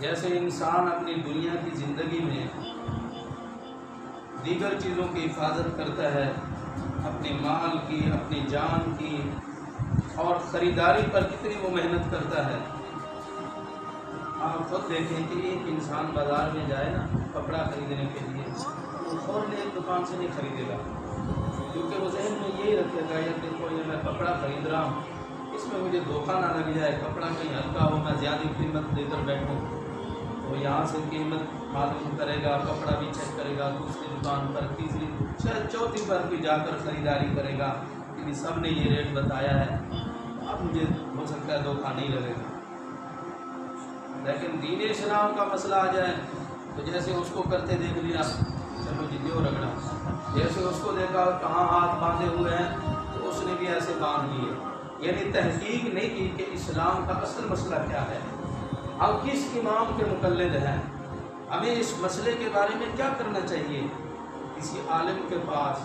جیسے انسان اپنی دنیا کی زندگی میں دیگر چیزوں کی حفاظت کرتا ہے، اپنی مال کی، اپنی جان کی، اور خریداری پر کتنی وہ محنت کرتا ہے۔ آپ خود دیکھیں کہ ایک انسان بازار میں جائے نا کپڑا خریدنے کے لیے، وہ فوراً ایک دکان سے نہیں خریدے گا، کیونکہ وہ ذہن میں یہی رکھے گا یا دیکھو یہ میں کپڑا خرید رہا ہوں، اس میں مجھے دھوکہ نہ لگ جائے، کپڑا کہیں ہلکا ہو، میں زیادہ قیمت دے کر بیٹھوں۔ تو یہاں سے قیمت معلوم کرے گا، کپڑا بھی چیک کرے گا، دوسری دکان پر، تیسری، شاید چوتھی پر بھی جا کر خریداری کرے گا کہ سب نے یہ ریٹ بتایا ہے، اب مجھے ہو سکتا ہے دھوکہ نہیں لگے گا۔ لیکن دین اسلام کا مسئلہ آ جائے تو جیسے اس کو کرتے دیکھ لیا، چلو جی دیو رگڑا، جیسے اس کو دیکھا کہاں ہاتھ باندھے ہوئے ہیں تو اس نے بھی ایسے باندھ لیے، یعنی تحقیق نہیں کی کہ اسلام کا اصل مسئلہ کیا ہے، ہم کس امام کے مقلد ہیں، ہمیں اس مسئلے کے بارے میں کیا کرنا چاہیے۔ کسی عالم کے پاس،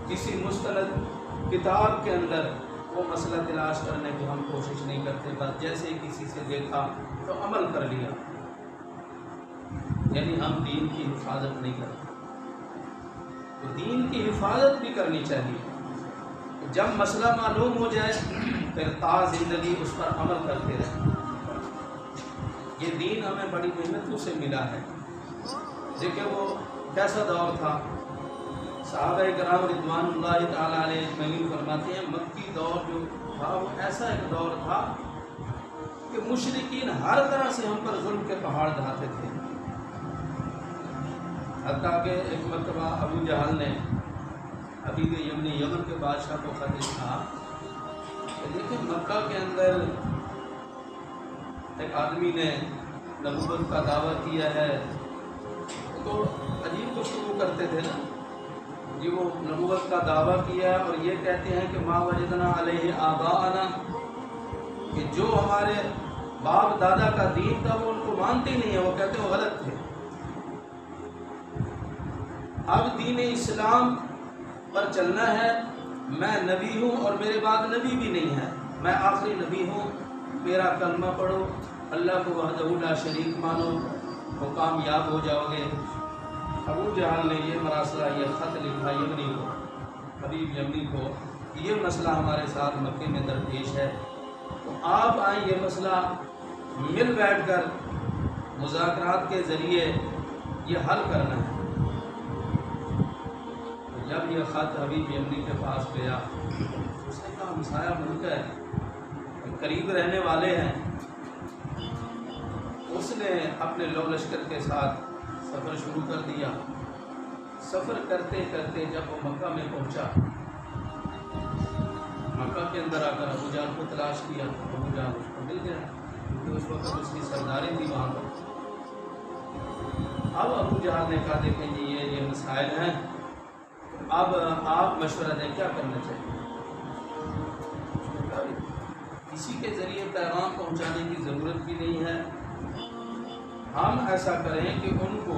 کسی مستند کتاب کے اندر وہ مسئلہ تلاش کرنے کی ہم کوشش نہیں کرتے، بس جیسے کسی سے دیکھا تو عمل کر لیا، یعنی ہم دین کی حفاظت نہیں کرتے۔ تو دین کی حفاظت بھی کرنی چاہیے، جب مسئلہ معلوم ہو جائے پھر تا زندگی اس پر عمل کرتے رہیں۔ یہ دین ہمیں بڑی محنتوں سے ملا ہے۔ دیکھیں وہ کیسا دور تھا، صحابہ کرام رضوان اللہ تعالیٰ علیہ اجمعین فرماتے ہیں مکی دور جو تھا وہ ایسا ایک دور تھا کہ مشرکین ہر طرح سے ہم پر ظلم کے پہاڑ ڈھاتے تھے، حتیٰ کہ ایک مرتبہ ابو جہل نے حبیب یمن کے بادشاہ کو خط لکھا کہ دیکھیں مکہ کے اندر ایک آدمی نے نبوت کا دعویٰ کیا ہے، تو عجیب گفتگو کرتے تھے نا جی، وہ نبوت کا دعویٰ کیا اور یہ کہتے ہیں کہ ما وجدنا علیہ آباءنا، کہ جو ہمارے باپ دادا کا دین تھا وہ ان کو مانتے ہی نہیں ہیں، وہ کہتے وہ غلط تھے۔ اب دین اسلام پر چلنا ہے، میں نبی ہوں اور میرے بعد نبی بھی نہیں ہے، میں آخری نبی ہوں، میرا کلمہ پڑھو، اللہ کو وحدہ لا شریک مانو، وہ کامیاب ہو جاؤ گے۔ ابو جہل نے یہ مراسلہ، یہ خط لکھا یمنی کو، حبیب یمنی کو، یہ مسئلہ ہمارے ساتھ مکے میں درپیش ہے، تو آپ آئیں یہ مسئلہ مل بیٹھ کر مذاکرات کے ذریعے یہ حل کرنا ہے۔ جب یہ خط حبیب یمنی کے پاس گیا، اس نے کہا ہمسایہ ملک ہے، قریب رہنے والے ہیں۔ اس نے اپنے لو لشکر کے ساتھ سفر شروع کر دیا۔ سفر کرتے کرتے جب وہ مکہ میں پہنچا، مکہ کے اندر آ کر ابو جہل کو تلاش کیا، ابو جہل اس کو مل گیا کیونکہ اس وقت اس کی سرداری تھی وہاں پر۔ اب ابو جہل نے کہا دیکھیں جی یہ مسائل ہیں، اب آپ مشورہ دیں کیا کرنا چاہیے۔ کسی کے ذریعے پیغام پہنچانے کی ضرورت بھی نہیں ہے، ہم ایسا کریں کہ ان کو،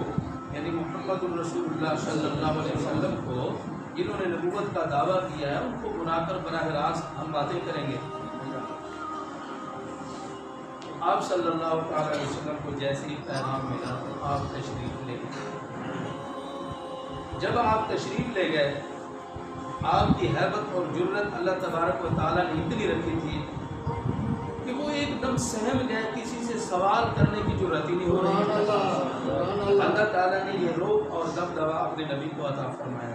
یعنی محمد الرسول اللہ صلی اللہ علیہ وسلم کو جنہوں نے نبوت کا دعویٰ کیا ہے ان کو بلا کر براہ راست ہم باتیں کریں گے۔ آپ صلی اللہ علیہ وسلم کو جیسے ہی پیغام ملا تو آپ تشریف لے گئے۔ جب آپ تشریف لے گئے، آپ کی حیبت اور جرت اللہ تبارک و تعالیٰ نے اتنی رکھی تھی کہ وہ ایک دم سہم گئے، کسی سے سوال کرنے کی جرات ہی نہیں ہو رہی۔ اللہ تعالیٰ نے یہ روب اور دبدبا اپنے نبی کو عطا فرمایا۔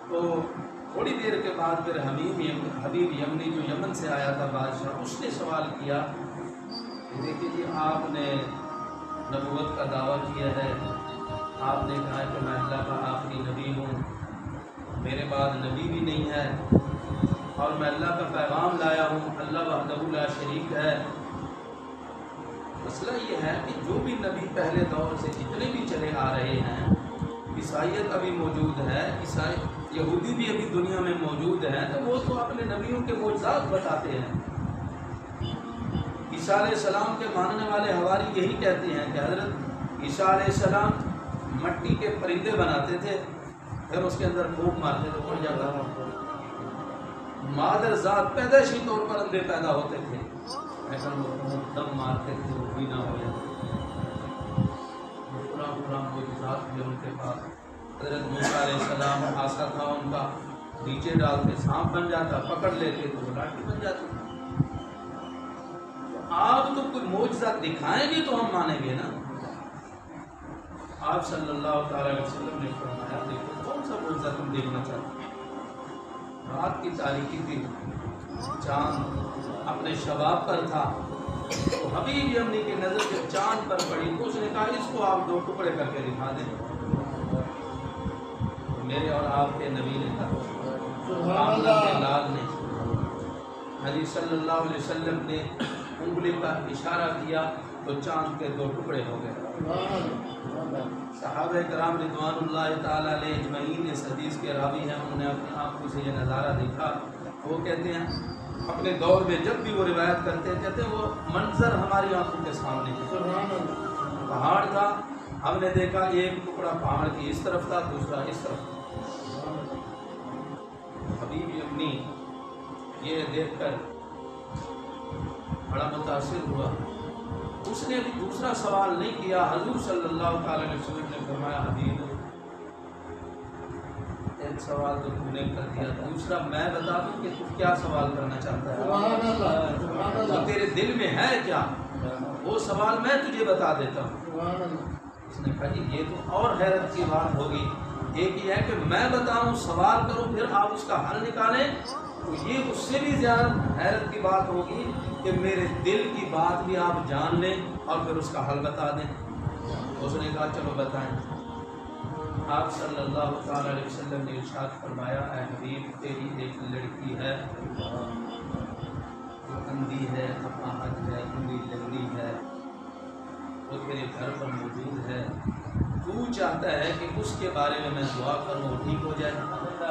تو تھوڑی دیر کے بعد پھر حبیب یمنی جو یمن سے آیا تھا بادشاہ، اس نے سوال کیا کہ دیکھیے جی آپ نے نبوت کا دعویٰ کیا ہے، آپ نے کہا کہ میں اللہ کا آخری نبی ہوں، میرے بعد نبی بھی نہیں ہے، اور میں اللہ کا پیغام لایا ہوں، اللہ وحدہ لا شریک ہے۔ مسئلہ یہ ہے کہ جو بھی نبی پہلے دور سے جتنے بھی چلے آ رہے ہیں، عیسائیت ابھی موجود ہے، یہودی بھی ابھی دنیا میں موجود ہیں، تو وہ تو اپنے نبیوں کے معجزات بتاتے ہیں۔ عیسیٰ علیہ السلام کے ماننے والے حواری یہی کہتے ہیں کہ حضرت عیسیٰ علیہ السلام مٹی کے پرندے بناتے تھے، پھر اس کے اندر پھونک مارتے تو اڑ جاتا، مادر ذات پیدائشی طور پر اندھے پیدا ہوتے تھے، ایسا وہ دم مارتے تھے وہ بھی نہ ہو جاتا، پورا معجزات بھی ان کے پاس۔ حضرت موسیٰ علیہ السلام آسا تھا ان کا، نیچے ڈالتے سانپ بن جاتا، پکڑ لیتے تو وہ لاٹھی بن جاتی۔ آپ تو کوئی معجزہ دکھائیں گے تو ہم مانیں گے نا۔ آپ صلی اللہ تعالی علیہ وسلم نے فرمایا دیکھو کون سا معجزہ تم دیکھنا چاہتے ہو؟ رات کی تاریکی تھی، چاند اپنے شباب پر تھا، تو حبیب یمنی کی نظر جب چاند پر پڑی تو اس نے کہا اس کو آپ 2 ٹکڑے کر کے دکھا دیں۔ میرے اور آپ کے نبی نے کہا، آمنہ کے لال نے، حضرت صلی اللہ علیہ وسلم نے انگلی پر اشارہ کیا تو چاند کے 2 ٹکڑے ہو گئے۔ صحابہ کرام رضوان اللہ تعالیٰ علیہ اجمعین اس حدیث کے راوی ہیں، انہوں نے اپنی آنکھوں سے یہ نظارہ دیکھا۔ وہ کہتے ہیں اپنے دور میں جب بھی وہ روایت کرتے ہیں کہتے ہیں وہ منظر ہماری آنکھوں کے سامنے ہے۔ پہاڑ تھا، ہم نے دیکھا ایک ٹکڑا پہاڑ کی اس طرف تھا، دوسرا اس طرف۔ حبیب یمنی یہ دیکھ کر بڑا متاثر ہوا، اس نے بھی دوسرا سوال نہیں کیا۔ حضور صلی اللہ تعالی علیہ وسلم نے فرمایا حبیب ایک سوال تو تم نے کر دیا، دوسرا میں بتا دوں کہ تم کیا سوال کرنا چاہتا ہے، تو تیرے دل میں ہے کیا، وہ سوال میں تجھے بتا دیتا ہوں۔ اس نے کہا جی یہ تو اور حیرت کی بات ہوگی، ایک یہ ہے کہ میں بتاؤں سوال کروں پھر آپ اس کا حل نکالیں، تو یہ اس سے بھی زیادہ حیرت کی بات ہوگی کہ میرے دل کی بات بھی آپ جان لیں اور پھر اس کا حل بتا دیں۔ اس نے کہا چلو بتائیں۔ آپ صلی اللہ تعالی علیہ وسلم نے ارشاد فرمایا اے حبیب تیری ایک لڑکی ہے، وہ اندھی ہے، اپاہج ہے، انگلی لنگڑی ہے، وہ تیرے گھر پر موجود ہے، تو چاہتا ہے کہ اس کے بارے میں دعا کروں وہ ٹھیک ہو جائے۔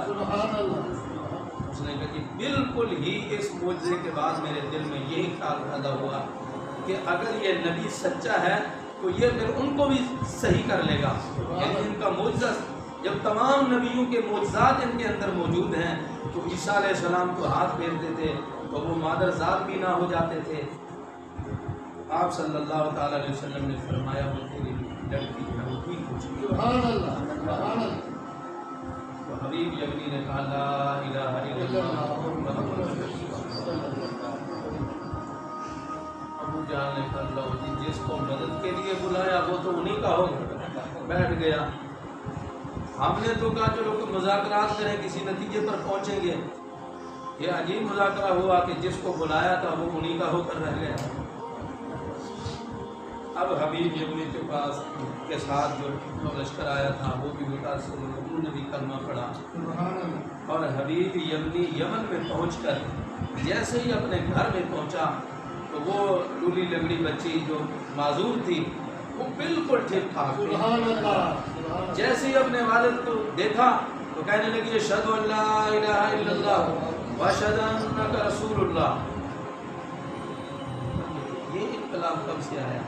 سبحان اللہ۔ اس نے کہا کہ بالکل ہی اس معجزے کے بعد میرے دل میں یہی خیال پیدا ہوا کہ اگر یہ نبی سچا ہے تو یہ پھر ان کو بھی صحیح کر لے گا۔ یعنی ان کا معجزہ جب تمام نبیوں کے معجزات ان کے اندر موجود ہیں تو عیسیٰ علیہ السلام کو ہاتھ پھیرتے تھے تو وہ مادرزاد بھی نہ ہو جاتے تھے۔ آپ صلی اللہ تعالی علیہ وسلم نے فرمایا وہ تیری لڑکی ہے وہ ٹھیک ہو چکی۔ سبحان اللہ سبحان اللہ۔ تو حبیب یمنی نے کہا لا الہ الا اللہ۔ ابو جہل نے کہا لو جی جس کو مدد کے لیے بلایا وہ تو انہی کا ہوگا، بیٹھ گیا۔ ہم نے تو کہا چلو کوئی مذاکرات کریں کسی نتیجے پر پہنچیں گے، یہ عجیب مذاکرہ ہوا کہ جس کو بلایا تھا وہ انہی کا ہو کر رہ گیا۔ اب حبیب یمنی کے پاس کے ساتھ جو لشکر آیا تھا وہ بھی متاثر ہوئے، انہوں نے بھی کلمہ پڑھا، اور حبیب یمنی یمن میں پہنچ کر جیسے ہی اپنے گھر میں پہنچا تو وہ لولی لنگڑی بچی جو معذور تھی وہ بالکل ٹھیک ٹھاک تھی۔ جیسے ہی اپنے والد کو دیکھا تو کہنے لگی اشہد ان لا الہ الا اللہ واشہد انک رسول اللہ۔ یہ انقلاب کب سے آیا؟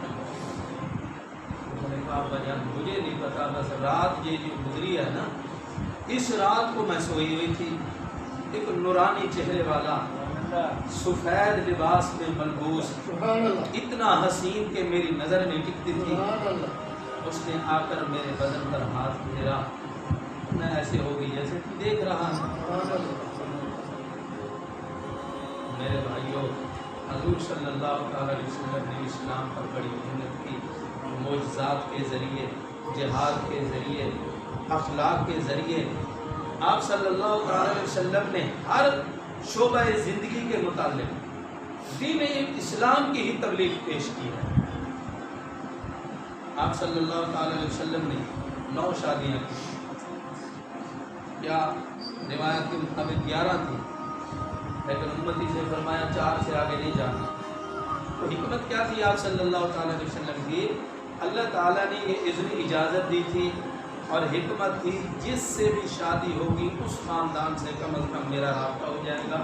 انہوں نے کہا بجان مجھے نہیں پتا، بس رات یہ جو گزری ہے نا اس رات کو میں سوئی ہوئی تھی، ایک نورانی چہرے والا سفید لباس میں ملبوس اتنا حسین کہ میری نظر میں ٹکتی تھی، اس نے آ کر میرے بدن پر ہاتھ پھیرا، میں ایسے ہو گئی جیسے کہ دیکھ رہا ہوں۔ میرے بھائیوں حضور صلی اللہ تعالی علیہ وسلم نے اسلام پر بڑی محنت کی، معجزات کے ذریعے، جہاد کے ذریعے، اخلاق کے ذریعے آپ صلی اللہ تعالی علیہ وسلم نے ہر شعبہ زندگی کے متعلق دین اسلام کی ہی تبلیغ پیش کی ہے۔ آپ صلی اللہ تعالی علیہ وسلم نے 9 شادیاں کی، یا روایت کے مطابق 11 تھی، لیکن امتی سے فرمایا 4 سے آگے نہیں جانا۔ تو حکمت کیا تھی آپ صلی اللہ تعالی علیہ وسلم کی؟ اللہ تعالیٰ نے یہ اذن اجازت دی تھی اور حکمت تھی جس سے بھی شادی ہوگی اس خاندان سے کم از کم میرا رابطہ ہو جائے گا،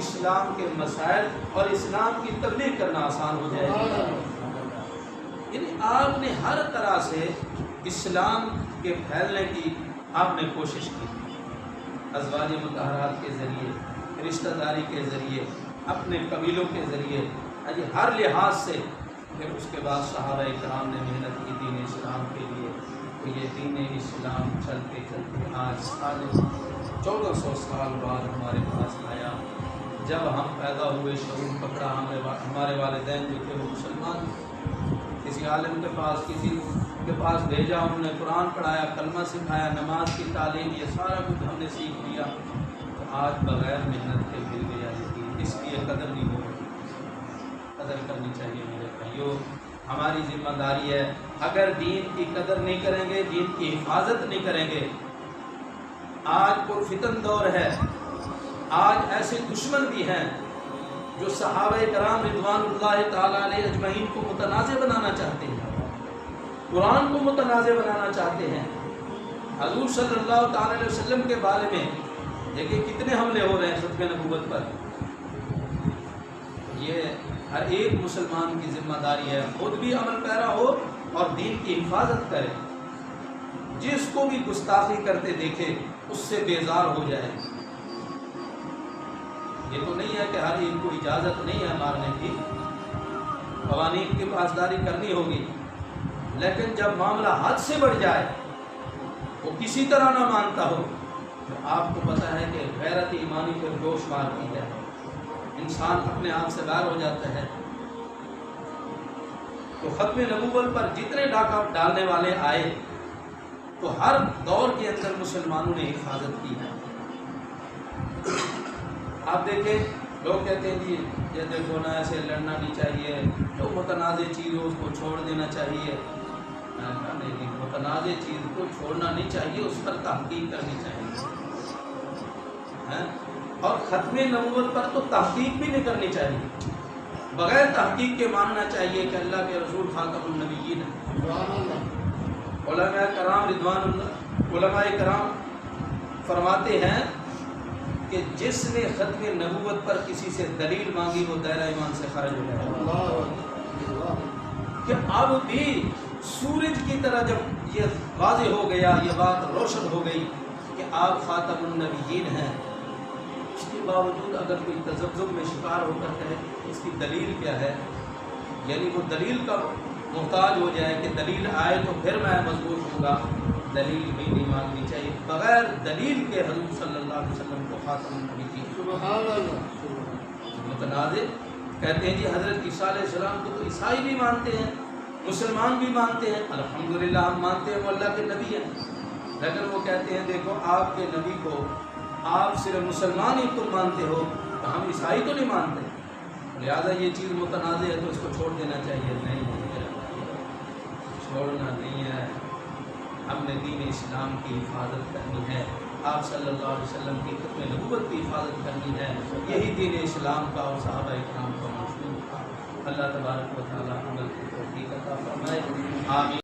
اسلام کے مسائل اور اسلام کی تبلیغ کرنا آسان ہو جائے گا۔ یعنی آپ نے ہر طرح سے اسلام کے پھیلنے کی آپ نے کوشش کی، ازواج مطہرات کے ذریعے، رشتہ داری کے ذریعے، اپنے قبیلوں کے ذریعے، ہر لحاظ سے. پھر اس کے بعد صحابہ کرام نے محنت کی دین اسلام کے لیے. تو یہ دین اسلام چلتے چلتے آج 1400 سال بعد ہمارے پاس آیا. جب ہم پیدا ہوئے شعور پکڑا, ہمارے والدین جو تھے وہ مسلمان, کسی عالم کے پاس, کسی کے پاس بھیجا, انہوں نے قرآن پڑھایا, کلمہ سکھایا, نماز کی تعلیم, یہ سارا کچھ ہم نے سیکھ لیا. تو آج بغیر محنت کے مل گیا یہ دین. اس لیے قدر نہیں ہو رہی, قدر کرنی چاہیے میرے بھائیوں. ہماری ذمہ داری ہے. اگر دین کی قدر نہیں کریں گے, دین کی حفاظت نہیں کریں گے, آج پرفتن دور ہے. آج ایسے دشمن بھی ہیں جو صحابہ کرام رضوان اللہ تعالیٰ علیہ اجمعین کو متنازع بنانا چاہتے ہیں, قرآن کو متنازع بنانا چاہتے ہیں. حضور صلی اللہ تعالیٰ علیہ وسلم کے بارے میں دیکھیں کتنے حملے ہو رہے ہیں ختم نبوت پر. یہ ہر ایک مسلمان کی ذمہ داری ہے, خود بھی عمل پیرا ہو اور دین کی حفاظت کرے. جس کو بھی گستاخی کرتے دیکھے اس سے بیزار ہو جائے. یہ تو نہیں ہے کہ ہر ایک کو اجازت نہیں ہے مارنے کی, قوانین کی پاسداری کرنی ہوگی, لیکن جب معاملہ حد سے بڑھ جائے, وہ کسی طرح نہ مانتا ہو, تو آپ کو پتہ ہے کہ غیرت ایمانی پر جوش مارتی ہے, انسان اپنے آپ سے باہر ہو جاتا ہے. تو ختم نبوت پر جتنے ڈاکہ ڈالنے والے آئے تو ہر دور کے اندر مسلمانوں نے حفاظت کی ہے. آپ دیکھیں لوگ کہتے ہیں جی یہ دیکھو نا ایسے لڑنا نہیں چاہیے, تو متنازع چیز ہو اس کو چھوڑ دینا چاہیے. نہیں, متنازع چیز کو چھوڑنا نہیں چاہیے, اس پر تحقیق کرنی چاہیے. اور ختم نبوت پر تو تحقیق بھی نہیں کرنی چاہیے. بغیر تحقیق کے ماننا چاہیے کہ اللہ کے رسول خاتم النبیین ہیں. علماء کرام رضوان اللہ, علماء کرام فرماتے ہیں کہ جس نے ختم نبوت پر کسی سے دلیل مانگی وہ دائرہ ایمان سے خارج ہو جائے. کہ اب بھی سورج کی طرح جب یہ واضح ہو گیا, یہ بات روشن ہو گئی کہ آپ خاتم النبیین ہیں, اس کے باوجود اگر کوئی تذبذب میں شکار ہو کر کہے اس کی دلیل کیا ہے, یعنی وہ دلیل کا محتاج ہو جائے کہ دلیل آئے تو پھر میں مضبوط ہوں گا, دلیل بھی نہیں مانگنی چاہیے. بغیر دلیل کے حضور صلی اللہ علیہ وسلم کو خاتم النبیین سبحان اللہ متنازع کہتے ہیں. جی حضرت عیسیٰ علیہ السلام کو تو عیسائی بھی مانتے ہیں, مسلمان بھی مانتے ہیں, الحمدللہ ہم مانتے ہیں وہ اللہ کے نبی ہیں, لیکن وہ کہتے ہیں دیکھو آپ کے نبی کو آپ صرف مسلمان ہی تم مانتے ہو, تو ہم عیسائی تو نہیں مانتے, لہٰذا یہ چیز متنازع ہے تو اس کو چھوڑ دینا چاہیے. نہیں, چھوڑنا نہیں ہے, ہم نے دین اسلام کی حفاظت کرنی ہے, آپ صلی اللہ علیہ وسلم کی ختم نبوت کی حفاظت کرنی ہے. یہی دین اسلام کا اور صحابہ اکرام کا مضمون تھا. اللہ تبارک و تعالیٰ عمل کی توفیق عطا فرمائے. آمین.